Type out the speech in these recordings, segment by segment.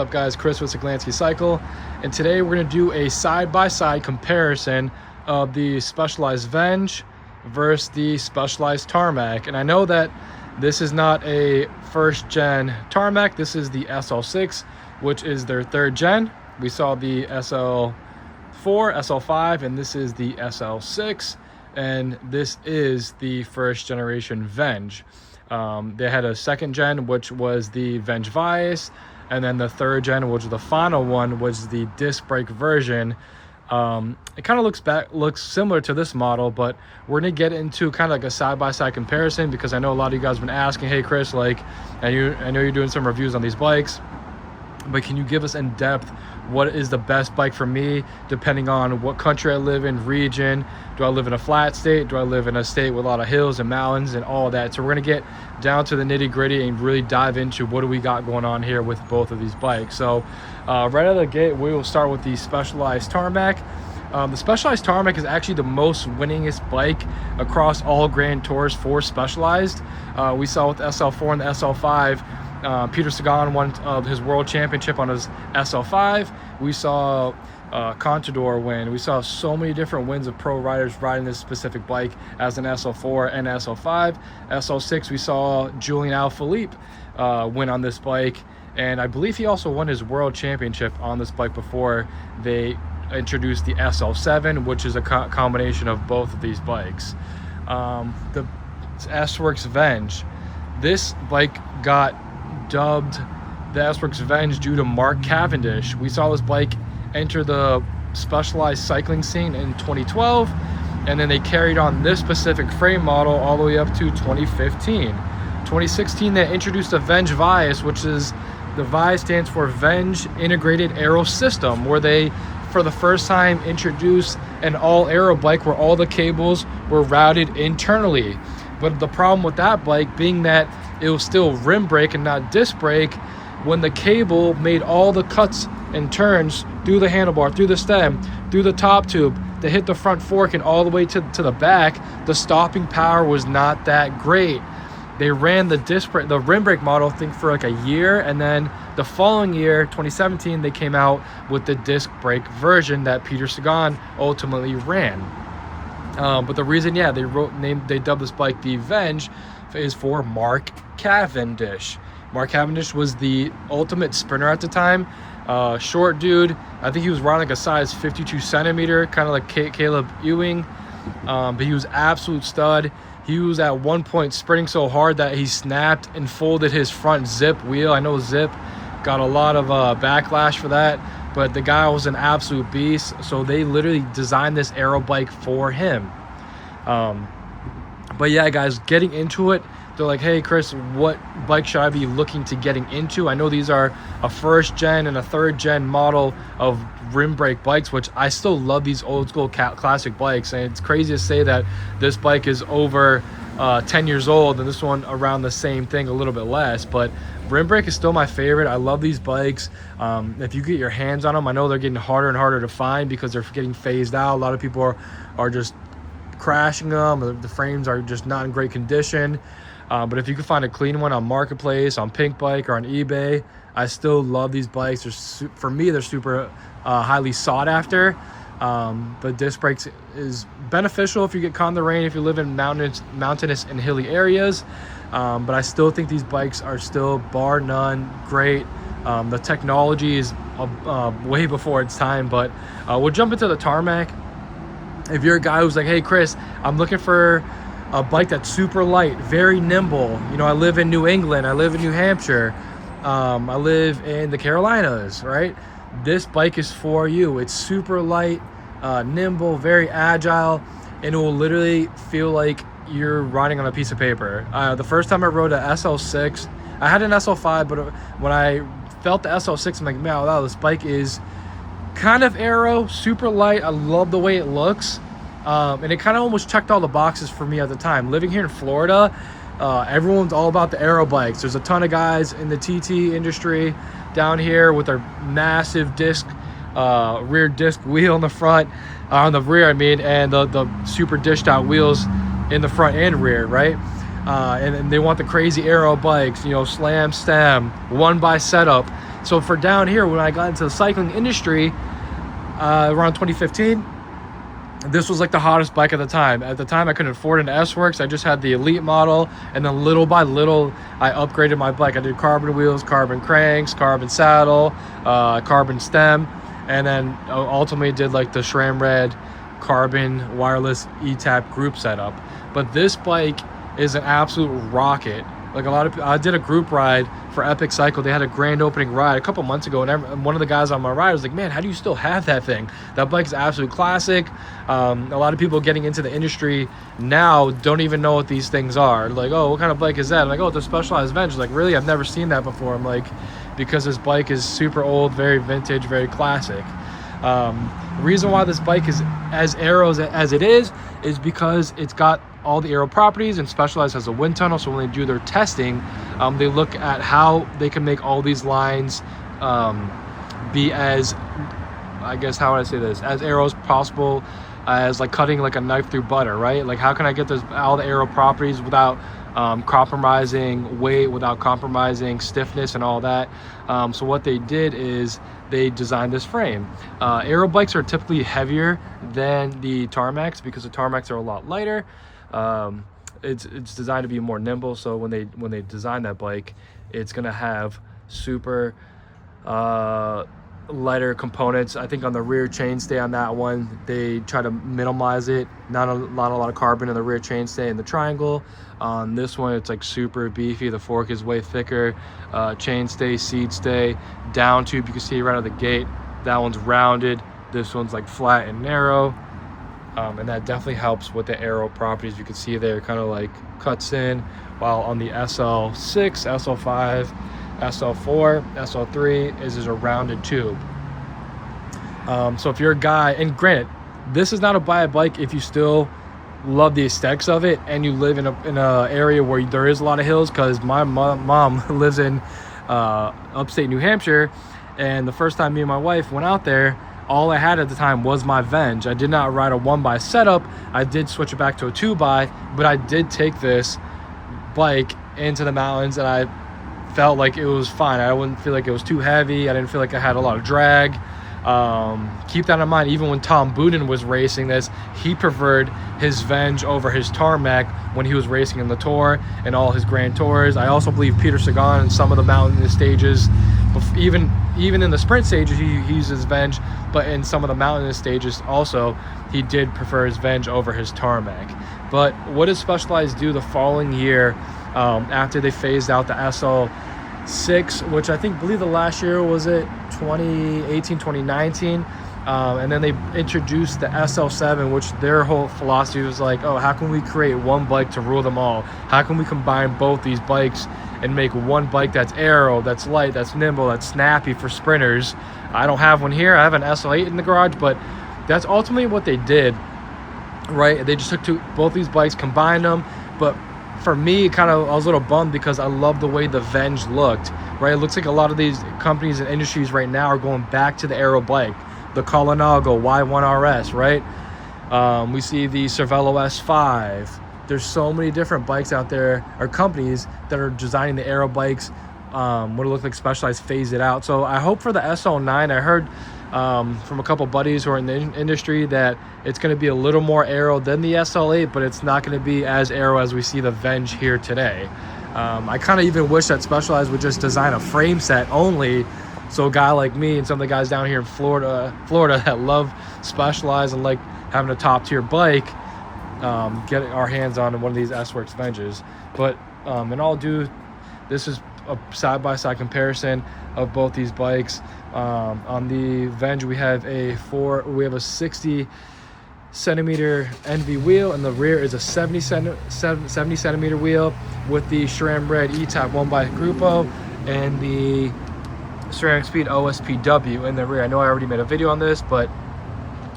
What's up guys, Chris with Siglansky Cycle, and today we're going to do a side-by-side comparison of the Specialized Venge versus the Specialized Tarmac. And I know that this is not a first gen Tarmac, this is the SL6, which is their third gen. We saw the SL4, SL5, and this is the SL6, and this is the first generation Venge. They had a second gen, which was the Venge Vs, and then the third gen, which was the final one, was the disc brake version. It kind of looks similar to this model, but we're gonna get into kind of like a side-by-side comparison, because I know a lot of you guys have been asking, hey Chris, like, I know you're doing some reviews on these bikes, but can you give us in depth what is the best bike for me, depending on what country I live in, region? Do I live in a flat state? Do I live in a state with a lot of hills and mountains and all that? So we're gonna get down to the nitty gritty and really dive into what do we got going on here with both of these bikes. So right out of the gate, we will start with the Specialized Tarmac. The Specialized Tarmac is actually the most winningest bike across all Grand Tours for Specialized. We saw with the SL4 and the SL5, Peter Sagan won his world championship on his SL5. We saw Contador win. We saw so many different wins of pro riders riding this specific bike as an SL4 and SL5. SL6, we saw Julian Alaphilippe win on this bike, and I believe he also won his world championship on this bike before they introduced the SL7, which is a combination of both of these bikes. The S-Works Venge, this bike got dubbed the S-Works Venge due to Mark Cavendish. We saw this bike enter the Specialized cycling scene in 2012, and then they carried on this specific frame model all the way up to 2015. 2016, they introduced the Venge Vs, which is, the Vs stands for Venge Integrated Aero System, where they, for the first time, introduced an all-aero bike where all the cables were routed internally. But the problem with that bike being that it was still rim brake and not disc brake, when the cable made all the cuts and turns through the handlebar, through the stem, through the top tube, to hit the front fork and all the way to the back, the stopping power was not that great. They ran the rim brake model, I think, for like a year, and then the following year, 2017, they came out with the disc brake version that Peter Sagan ultimately ran. But the reason, they dubbed this bike the Venge is for Mark Cavendish. Mark Cavendish was the ultimate sprinter at the time. Short dude. I think he was riding like a size 52 centimeter, kind of like Caleb Ewing. But he was absolute stud. He was at one point sprinting so hard that he snapped and folded his front Zip wheel. I know Zip got a lot of backlash for that, but the guy was an absolute beast. So they literally designed this aero bike for him. But yeah, guys, getting into it, they're like, hey Chris, what bike should I be looking to getting into? I know these are a first gen and a third gen model of rim brake bikes, which I still love these old school classic bikes, and it's crazy to say that this bike is over 10 years old and this one around the same thing, a little bit less, but rim brake is still my favorite. I love these bikes. If you get your hands on them, I know they're getting harder and harder to find because they're getting phased out. A lot of people are just crashing them. The frames are just not in great condition. But if you can find a clean one on Marketplace, on Pink Bike, or on eBay, I still love these bikes. For me, they're super highly sought after. But disc brakes is beneficial if you get caught in the rain, if you live in mountainous and hilly areas. But I still think these bikes are still, bar none, great. The technology is way before its time. But we'll jump into the Tarmac. If you're a guy who's like, hey Chris, I'm looking for a bike that's super light, very nimble. You know, I live in New England, I live in New Hampshire, I live in the Carolinas, right? This bike is for you. It's super light, nimble, very agile, and it will literally feel like you're riding on a piece of paper. The first time I rode a SL6, I had an SL5, but when I felt the SL6, I'm like, man, wow, this bike is kind of aero, super light. I love the way it looks. And it kind of almost checked all the boxes for me at the time. Living here in Florida, everyone's all about the aero bikes. There's a ton of guys in the TT industry down here with their massive disc, rear disc wheel in the front, on the rear, I mean, and the super dished out wheels in the front and rear, right? And they want the crazy aero bikes, you know, slam stem, one by setup. So for down here, when I got into the cycling industry around 2015, this was like the hottest bike at the time. At the time, I couldn't afford an S-Works. I just had the Elite model, and then little by little, I upgraded my bike. I did carbon wheels, carbon cranks, carbon saddle, carbon stem, and then ultimately did like the SRAM Red carbon wireless E-Tap group setup. But this bike is an absolute rocket. Like I did a group ride for Epic Cycle. They had a grand opening ride a couple months ago, and one of the guys on my ride was like, man, how do you still have that thing? That bike is absolute classic. A lot of people getting into the industry now don't even know what these things are. Like, oh, what kind of bike is that? I'm like, oh, it's a Specialized Venge. Like, really? I've never seen that before. I'm like, because this bike is super old, very vintage, very classic. The reason why this bike is as aero as it is because it's got all the aero properties, and Specialized has a wind tunnel. So when they do their testing, they look at how they can make all these lines be as, I guess, how would I say this, as aero as possible, as like cutting like a knife through butter, right? Like, how can I get all the aero properties without compromising weight, without compromising stiffness and all that. So what they did is they designed this frame. Aero bikes are typically heavier than the Tarmacs because the Tarmacs are a lot lighter. It's designed to be more nimble, so when they design that bike, it's gonna have super lighter components. I think on the rear chainstay on that one, they try to minimize it. Not a lot of carbon in the rear chainstay and the triangle. On this one, it's like super beefy. The fork is way thicker. Chainstay, seat stay, down tube, you can see right out of the gate. That one's rounded. This one's like flat and narrow. And that definitely helps with the aero properties. You can see there, kind of like cuts in, while on the SL6, SL5, SL4, SL3 is a rounded tube. So if you're a guy, and granted, this is not a buy a bike if you still love the aesthetics of it and you live in a area where there is a lot of hills, because my mom lives in upstate New Hampshire, and the first time me and my wife went out there, all I had at the time was my Venge. I did not ride a 1x setup. I did switch it back to a 2x, but I did take this bike into the mountains, and I felt like it was fine. I wouldn't feel like it was too heavy. I didn't feel like I had a lot of drag. Keep that in mind. Even when Tom Boonen was racing this, he preferred his Venge over his Tarmac when he was racing in the Tour and all his Grand Tours. I also believe Peter Sagan in some of the mountain stages, even in the sprint stages, he uses Venge, but in some of the mountain stages also, he did prefer his Venge over his Tarmac. But what did Specialized do the following year after they phased out the SL6, which I believe the last year was it 2018, 2019, and then they introduced the SL7, which their whole philosophy was like, oh, how can we create one bike to rule them all? How can we combine both these bikes and make one bike that's aero, that's light, that's nimble, that's snappy for sprinters? I don't have one here. I have an SL8 in the garage, but that's ultimately what they did, right? They just took both these bikes, combined them. But for me, I was a little bummed because I love the way the Venge looked, right? It looks like a lot of these companies and industries right now are going back to the aero bike. The Colinago Y1RS, right? We see the Cervelo S5. There's so many different bikes out there, or companies that are designing the aero bikes. What it looked like Specialized phased it out. So I hope for the SL9, I heard from a couple buddies who are in the industry that it's going to be a little more aero than the SL8, but it's not going to be as aero as we see the Venge here today. I kind of even wish that Specialized would just design a frame set only, so a guy like me and some of the guys down here in Florida that love Specialized and like having a top tier bike, get our hands on one of these S-Works Venges. But in all this is a side-by-side comparison of both these bikes. On the Venge, we have a 60 centimeter NV wheel, and the rear is a 70 centimeter wheel with the SRAM Red E-Tap 1x Grupo and the Ceramic Speed OSPW in the rear. I know I already made a video on this, but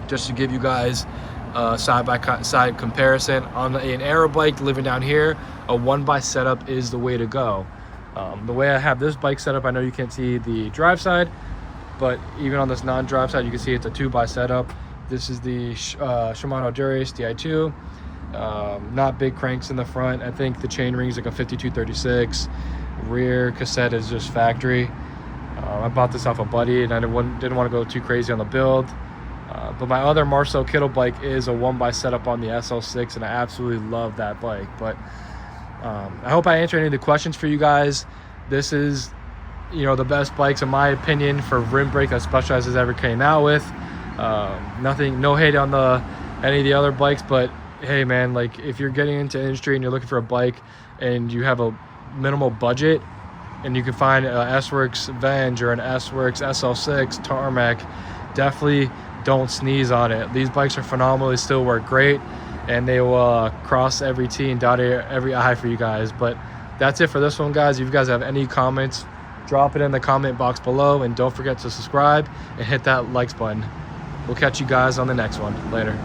just to give you guys a side-by-side comparison, on an aero bike living down here, a 1x setup is the way to go. The way I have this bike set up, I know you can't see the drive side, but even on this non-drive side, you can see it's a 2x setup. This is the Shimano Dura-Ace Di2. Not big cranks in the front. I think the chain ring is like a 5236. Rear cassette is just factory. I bought this off a buddy, and I didn't want to go too crazy on the build. But my other Marcel Kittle bike is a 1x setup on the SL6, and I absolutely love that bike. But I hope I answered any of the questions for you guys. This is, you know, the best bikes in my opinion for rim brake that Specialized has ever came out with. No hate on any of the other bikes, but hey man, like if you're getting into industry and you're looking for a bike and you have a minimal budget and you can find a S-Works Venge or an S-Works SL6 Tarmac, definitely don't sneeze on it. These bikes are phenomenal. They still work great, and they will cross every T and dot every I for you guys. But that's it for this one, guys. If you guys have any comments, drop it in the comment box below, and don't forget to subscribe and hit that likes button. We'll catch you guys on the next one. Later.